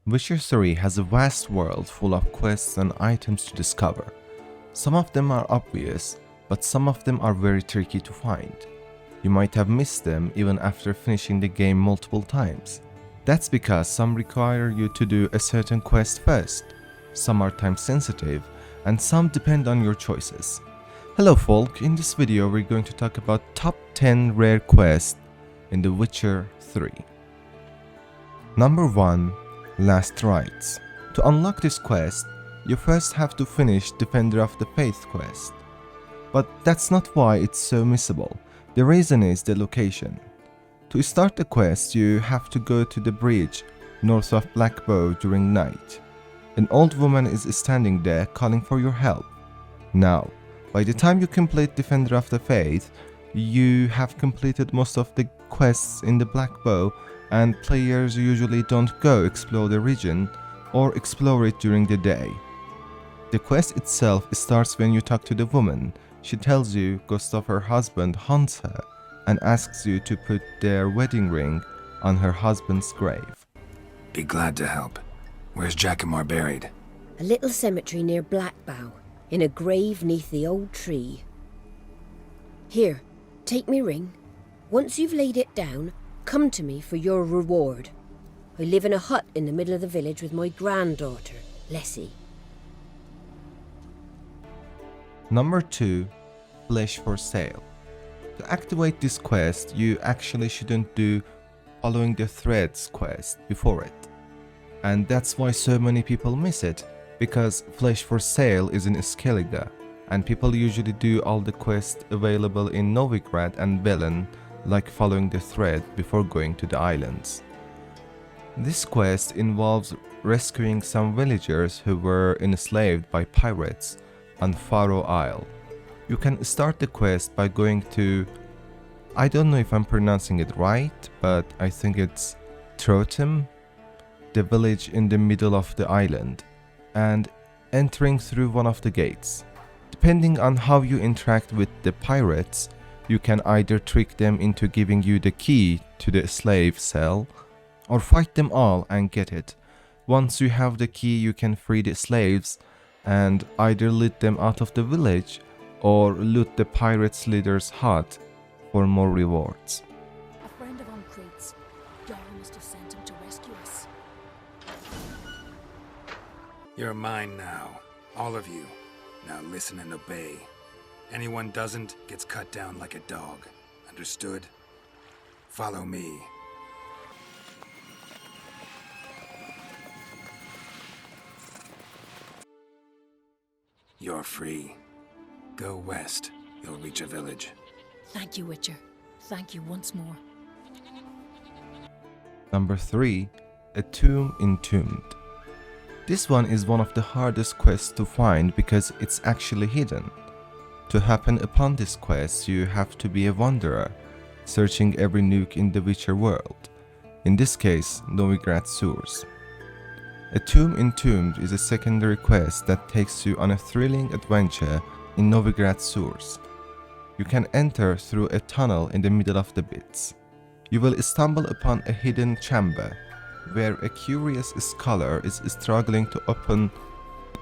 Witcher 3 has a vast world full of quests and items to discover. Some of them are obvious, but some of them are very tricky to find. You might have missed them even after finishing the game multiple times. That's because some require you to do a certain quest first, some are time sensitive, and some depend on your choices. Hello folk, in this video we're going to talk about top 10 rare quests in The Witcher 3. Number 1. Last Rites. To unlock this quest, you first have to finish Defender of the Faith quest. But that's not why it's so missable. The reason is the location. To start the quest, you have to go to the bridge north of Blackbow during night. An old woman is standing there calling for your help. Now, by the time you complete Defender of the Faith, you have completed most of the quests in the Blackbow, and players usually don't go explore the region or explore it during the day. The quest itself starts when you talk to the woman. She tells you ghost of her husband haunts her and asks you to put their wedding ring on her husband's grave. Be glad to help. Where's Jackamar buried? A little cemetery near Blackbow, in a grave neath the old tree. Here, take me ring. Once you've laid it down, come to me for your reward. I live in a hut in the middle of the village with my granddaughter, Lessie. Number 2. Flesh for Sale. To activate this quest, you actually shouldn't do Following the Threads quest before it. And that's why so many people miss it, because Flesh for Sale is in Skellige, and people usually do all the quests available in Novigrad and Belen, like Following the Thread, before going to the islands. This quest involves rescuing some villagers who were enslaved by pirates on Faroe Isle. You can start the quest by going to, I don't know if I'm pronouncing it right, but I think it's Trotem, the village in the middle of the island, and entering through one of the gates. Depending on how you interact with the pirates, you can either trick them into giving you the key to the slave cell, or fight them all and get it. Once you have the key, you can free the slaves and either lead them out of the village or loot the pirates' leader's hut for more rewards. A friend of Rites. Jarl must have sent him to rescue us. You're mine now. All of you. Now listen and obey. Anyone doesn't gets cut down like a dog. Understood? Follow me. You're free. Go west. You'll reach a village. Thank you, Witcher. Thank you once more. Number 3. A Tomb Entombed. This one is one of the hardest quests to find because it's actually hidden. To happen upon this quest, you have to be a wanderer, searching every nook in the Witcher world. In this case, Novigrad sewers. A Tomb Entombed is a secondary quest that takes you on a thrilling adventure in Novigrad sewers. You can enter through a tunnel in the middle of the pits. You will stumble upon a hidden chamber where a curious scholar is struggling to open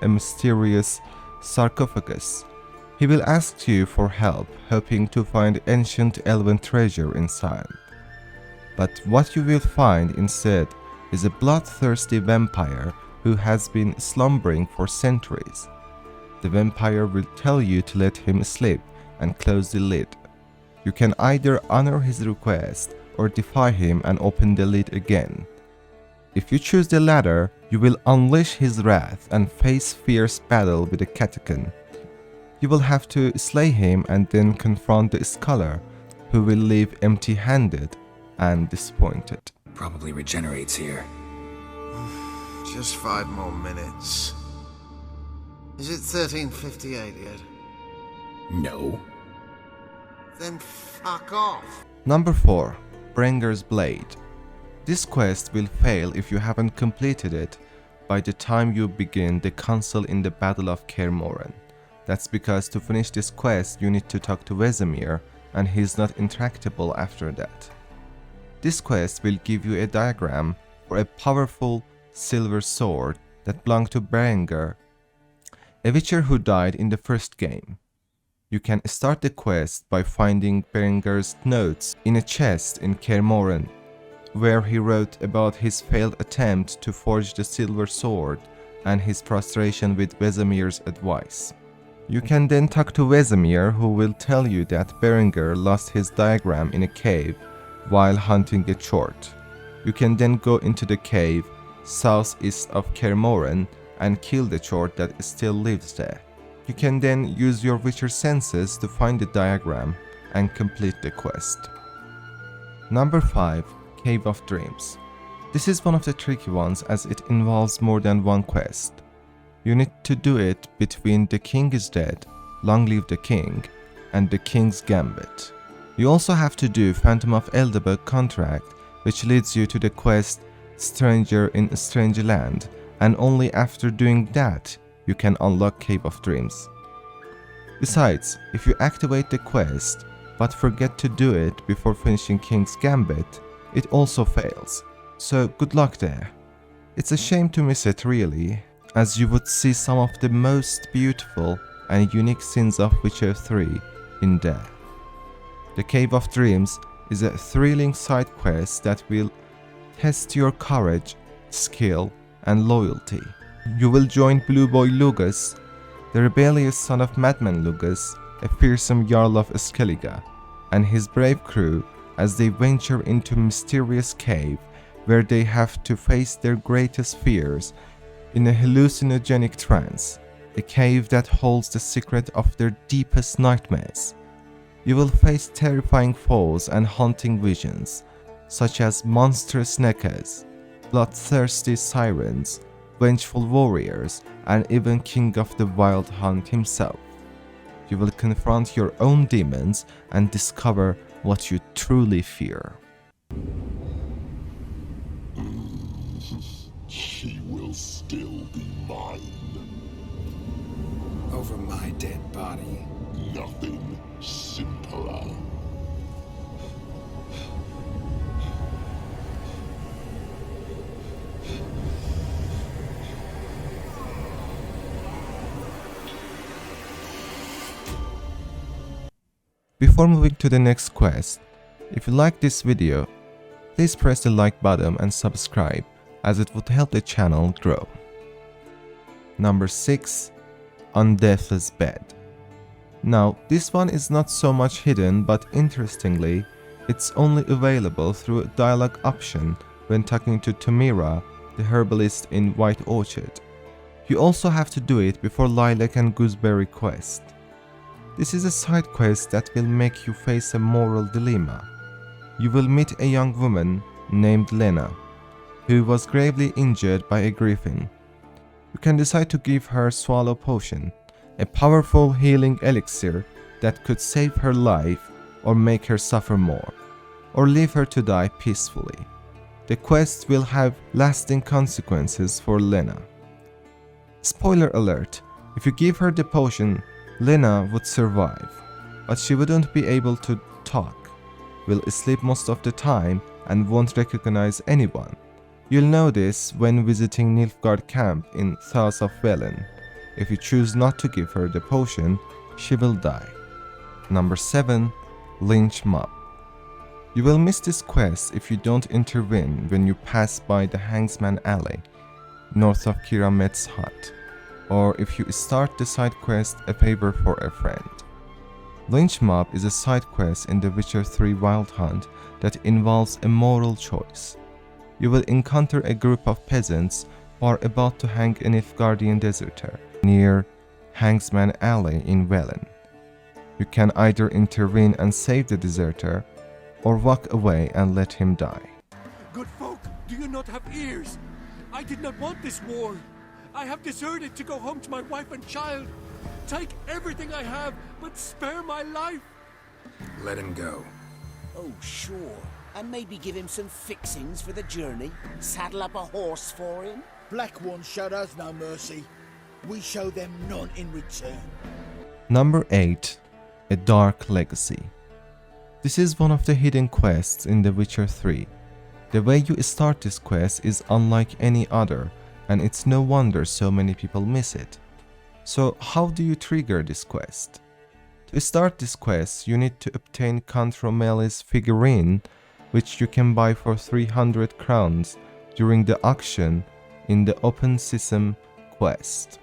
a mysterious sarcophagus. He will ask you for help, hoping to find ancient elven treasure inside. But what you will find instead is a bloodthirsty vampire who has been slumbering for centuries. The vampire will tell you to let him sleep and close the lid. You can either honor his request or defy him and open the lid again. If you choose the latter, you will unleash his wrath and face fierce battle with the Catachan. You will have to slay him and then confront the scholar, who will leave empty-handed and disappointed. Probably regenerates here. Just 5 more minutes. Is it 1358 yet? No. Then fuck off. Number 4. Berengar's Blade. This quest will fail if you haven't completed it by the time you begin the council in the Battle of Kaer Morhen. That's because to finish this quest you need to talk to Vesemir, and he's not interactable after that. This quest will give you a diagram for a powerful silver sword that belonged to Berengar, a witcher who died in the first game. You can start the quest by finding Berengar's notes in a chest in Kermoren, where he wrote about his failed attempt to forge the silver sword and his frustration with Vesemir's advice. You can then talk to Vesemir, who will tell you that Berengar lost his diagram in a cave while hunting a chort. You can then go into the cave southeast of Kermoren and kill the chort that still lives there. You can then use your Witcher senses to find the diagram and complete the quest. Number 5. Cave of Dreams. This is one of the tricky ones as it involves more than one quest. You need to do it between The King is Dead, Long Live the King, and The King's Gambit. You also have to do Phantom of Eldebug contract, which leads you to the quest Stranger in a Strange Land, and only after doing that you can unlock Cave of Dreams. Besides, if you activate the quest but forget to do it before finishing King's Gambit, it also fails, so good luck there. It's a shame to miss it really, as you would see some of the most beautiful and unique scenes of Witcher 3 in there. The Cave of Dreams is a thrilling side quest that will test your courage, skill, and loyalty. You will join Blue Boy Lugus, the rebellious son of Madman Lugus, a fearsome Jarl of Skellige, and his brave crew as they venture into a mysterious cave where they have to face their greatest fears in a hallucinogenic trance, a cave that holds the secret of their deepest nightmares. You will face terrifying foes and haunting visions, such as monstrous neckers, bloodthirsty sirens, vengeful warriors, and even King of the Wild Hunt himself. You will confront your own demons and discover what you truly fear. She will still be mine. Over my dead body. Nothing simpler. Before moving to the next quest, if you like this video, please press the like button and subscribe, as it would help the channel grow. Number 6. On Death's Bed. Now, this one is not so much hidden, but interestingly, it's only available through a dialogue option when talking to Tomira, the herbalist in White Orchard. You also have to do it before Lilac and Gooseberry quest. This is a side quest that will make you face a moral dilemma. You will meet a young woman named Lena, who was gravely injured by a griffin. You can decide to give her Swallow Potion, a powerful healing elixir that could save her life or make her suffer more, or leave her to die peacefully. The quest will have lasting consequences for Lena. Spoiler alert, if you give her the potion, Lena would survive, but she wouldn't be able to talk, will sleep most of the time, and won't recognize anyone. You'll know this when visiting Nilfgaard camp in south of Velen. If you choose not to give her the potion, she will die. Number 7. Lynch Mob. You will miss this quest if you don't intervene when you pass by the Hangsman Alley, north of Kiramet's hut, or if you start the side quest A Favor for a Friend. Lynch Mob is a side quest in The Witcher 3 Wild Hunt that involves a moral choice. You will encounter a group of peasants who are about to hang a Nilfgaardian deserter near Hangsman Alley in Velen. You can either intervene and save the deserter, or walk away and let him die. Good folk, do you not have ears? I did not want this war. I have deserted to go home to my wife and child. Take everything I have, but spare my life. Let him go. Oh, sure. And maybe give him some fixings for the journey. Saddle up a horse for him. Black ones showed us no mercy. We show them none in return. Number 8. A Dark Legacy. This is one of the hidden quests in The Witcher 3. The way you start this quest is unlike any other, and it's no wonder so many people miss it. So how do you trigger this quest? To start this quest, you need to obtain Count Romeli's figurine, which you can buy for 300 crowns during the auction in the Open Sesame quest.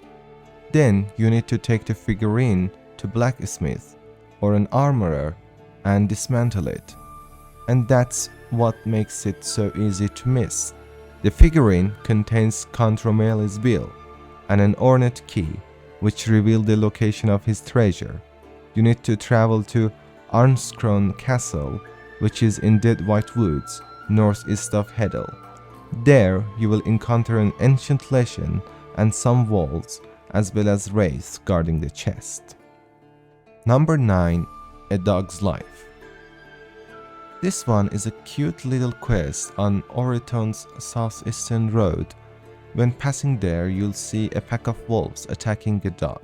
Then you need to take the figurine to blacksmith or an armorer and dismantle it. And that's what makes it so easy to miss. The figurine contains Count Romeli's bill and an ornate key, which reveal the location of his treasure. You need to travel to Arnskron Castle, which is in Dead White Woods, northeast of Hedel. There, you will encounter an ancient legend and some walls, as well as wraiths guarding the chest. Number 9. A Dog's Life. This one is a cute little quest on Oriton's southeastern road. When passing there, you'll see a pack of wolves attacking a dog.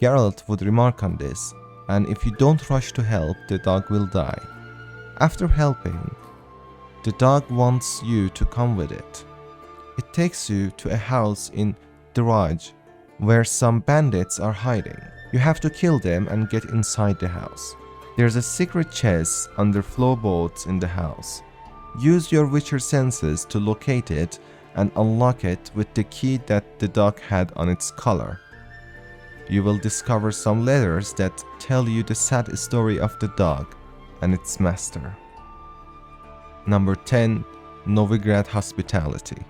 Geralt would remark on this, and if you don't rush to help, the dog will die. After helping, the dog wants you to come with it. It takes you to a house in Draj, where some bandits are hiding. You have to kill them and get inside the house. There's a secret chest under floorboards in the house. Use your Witcher senses to locate it and unlock it with the key that the dog had on its collar. You will discover some letters that tell you the sad story of the dog and its master. Number 10. Novigrad Hospitality.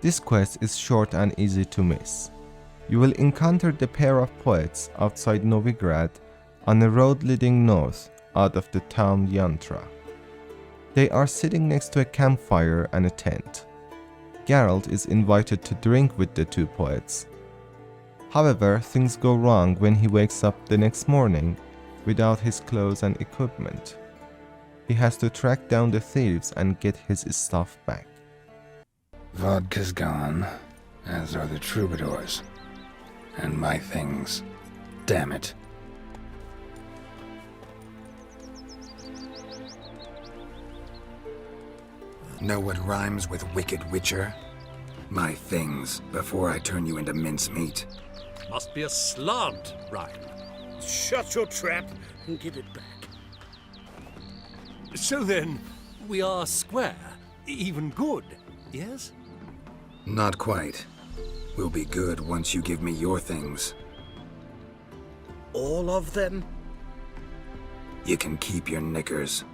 This quest is short and easy to miss. You will encounter the pair of poets outside Novigrad on a road leading north out of the town Yantra. They are sitting next to a campfire and a tent. Geralt is invited to drink with the two poets. However, things go wrong when he wakes up the next morning without his clothes and equipment. He has to track down the thieves and get his stuff back. Vodka's gone, as are the troubadours. And my things. Damn it. Know what rhymes with Wicked Witcher? My things, before I turn you into mincemeat. Must be a slant rhyme. Shut your trap and give it back. So then, we are square, even good, yes? Not quite. We'll be good once you give me your things. All of them? You can keep your knickers.